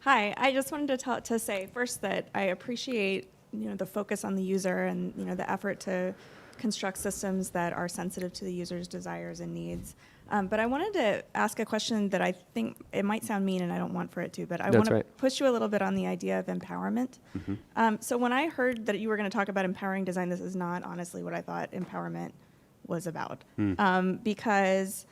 Hi, I just wanted to say first that I appreciate the focus on the user and the effort to construct systems that are sensitive to the user's desires and needs. But I wanted to ask a question that I think it might sound mean, and I don't want for it to, but I want to push you a little bit on the idea of empowerment. So when I heard that you were going to talk about empowering design, this is not honestly what I thought empowerment was about, because.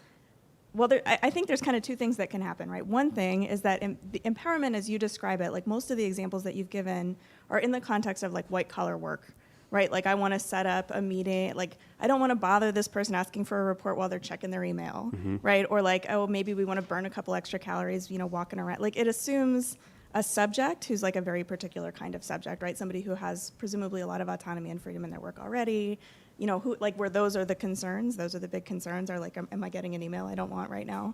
Well, I think there's kind of two things that can happen, right? One thing is that the empowerment, as you describe it, like most of the examples that you've given are in the context of like white collar work, right? Like I want to set up a meeting, like I don't want to bother this person asking for a report while they're checking their email, right? Or like, oh, maybe we want to burn a couple extra calories, walking around. Like it assumes a subject who's like a very particular kind of subject, right? Somebody who has presumably a lot of autonomy and freedom in their work already. Who like where those are the concerns, those are the big concerns are like, am I getting an email I don't want right now?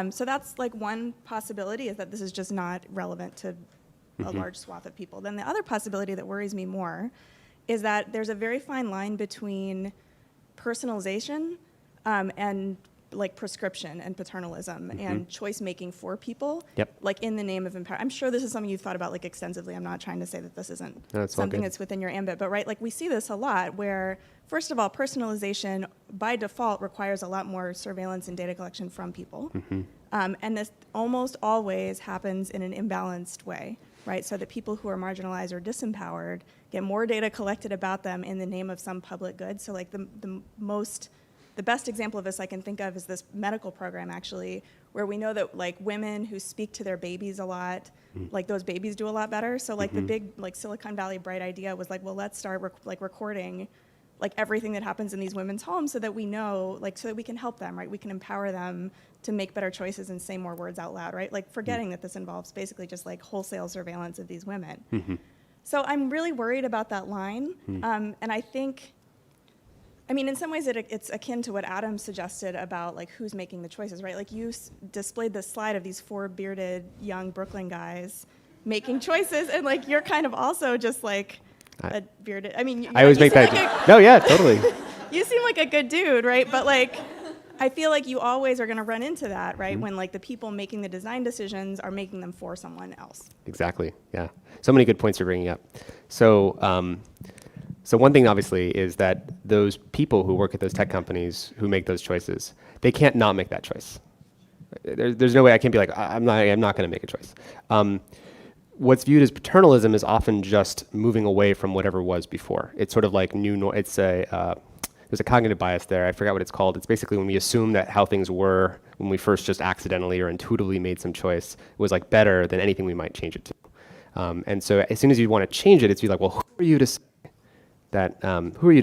So that's like one possibility, is that this is just not relevant to a large swath of people. Then the other possibility that worries me more is that there's a very fine line between personalization and like prescription and paternalism and choice making for people, like in the name of empower. I'm sure this is something you've thought about like extensively. I'm not trying to say that this isn't something that's within your ambit, but right, like we see this a lot where, first of all, personalization by default requires a lot more surveillance and data collection from people. And this almost always happens in an imbalanced way, right? So that people who are marginalized or disempowered get more data collected about them in the name of some public good. So like the best example of this I can think of is this medical program, actually, where we know that like women who speak to their babies a lot, like those babies do a lot better. So like the big like Silicon Valley bright idea was like, well, let's start recording like everything that happens in these women's homes so that we know, like, so that we can help them, right? We can empower them to make better choices and say more words out loud, right? Like forgetting that this involves basically just like wholesale surveillance of these women. So I'm really worried about that line. And I think, in some ways it's akin to what Adam suggested about like who's making the choices, right? Like you displayed this slide of these 4 bearded young Brooklyn guys making choices, and like you're kind of also just like a bearded. I always make that. No, yeah, totally. You seem like a good dude, right? But like, I feel like you always are going to run into that, right? When like the people making the design decisions are making them for someone else. Exactly. Yeah. So many good points you're bringing up. So one thing, obviously, is that those people who work at those tech companies who make those choices, they can't not make that choice. There's no way I can be like, I'm not going to make a choice. What's viewed as paternalism is often just moving away from whatever was before. It's sort of like there's a cognitive bias there. I forgot what it's called. It's basically when we assume that how things were when we first just accidentally or intuitively made some choice was like better than anything we might change it to. And so as soon as you want to change it, it's be like, well, who are you to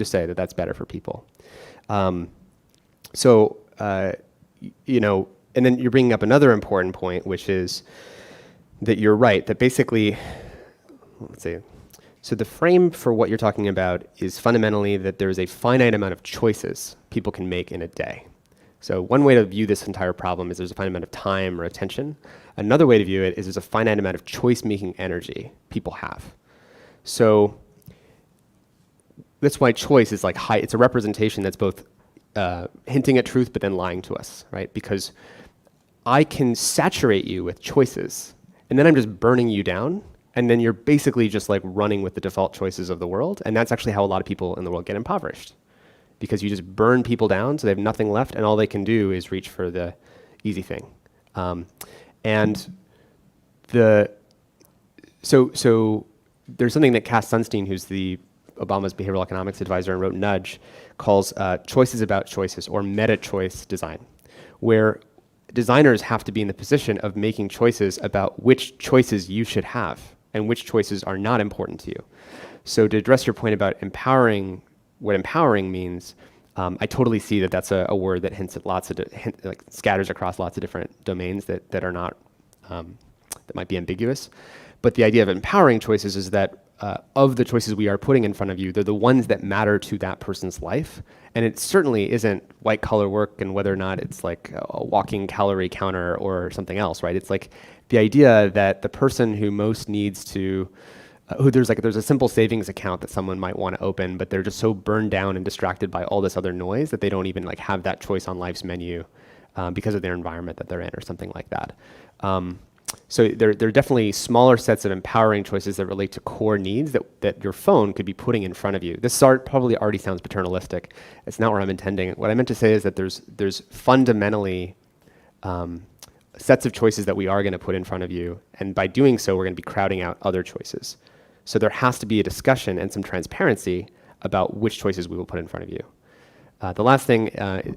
say that that's better for people? And then you're bringing up another important point, which is that you're right, that basically, so the frame for what you're talking about is fundamentally that there's a finite amount of choices people can make in a day. So one way to view this entire problem is there's a finite amount of time or attention. Another way to view it is there's a finite amount of choice-making energy people have. So that's why choice is like it's a representation that's both hinting at truth but then lying to us, right? Because I can saturate you with choices, and then I'm just burning you down, and then you're basically just like running with the default choices of the world, and that's actually how a lot of people in the world get impoverished, because you just burn people down so they have nothing left, and all they can do is reach for the easy thing. So there's something that Cass Sunstein, who's Obama's behavioral economics advisor and wrote Nudge, calls choices about choices, or meta-choice design, where designers have to be in the position of making choices about which choices you should have and which choices are not important to you. So to address your point about empowering, what empowering means, I totally see that that's a word that hints at like scatters across lots of different domains that are not, that might be ambiguous. But the idea of empowering choices is that of the choices we are putting in front of you, they're the ones that matter to that person's life. And it certainly isn't white collar work and whether or not it's like a walking calorie counter or something else, right? It's like the idea that the person who most needs to, there's a simple savings account that someone might want to open, but they're just so burned down and distracted by all this other noise that they don't even like have that choice on life's menu because of their environment that they're in or something like that. So there are definitely smaller sets of empowering choices that relate to core needs that your phone could be putting in front of you. This probably already sounds paternalistic. It's not where I'm intending. What I meant to say is that there's fundamentally sets of choices that we are going to put in front of you, and by doing so, we're going to be crowding out other choices. So there has to be a discussion and some transparency about which choices we will put in front of you. The last thing,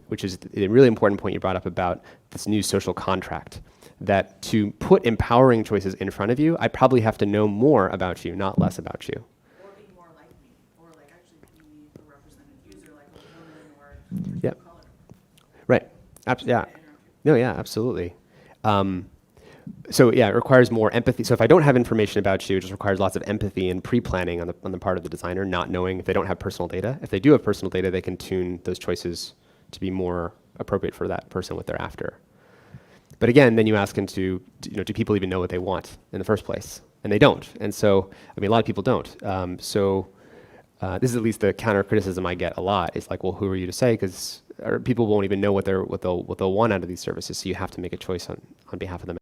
which is a really important point you brought up about this new social contract, that to put empowering choices in front of you, I probably have to know more about you, not less about you. Or be more like me, or like actually be a represented user, like a woman or Yep. color. Right. Yeah. No, yeah, absolutely. So yeah, it requires more empathy. So if I don't have information about you, it just requires lots of empathy and pre-planning on the part of the designer, not knowing if they don't have personal data. If they do have personal data, they can tune those choices to be more appropriate for that person, what they're after. But again, then you ask them do people even know what they want in the first place? And they don't. And so, I mean, a lot of people don't. This is at least the counter criticism I get a lot. It's like, well, who are you to say? Because people won't even know what they'll want out of these services. So you have to make a choice on behalf of them.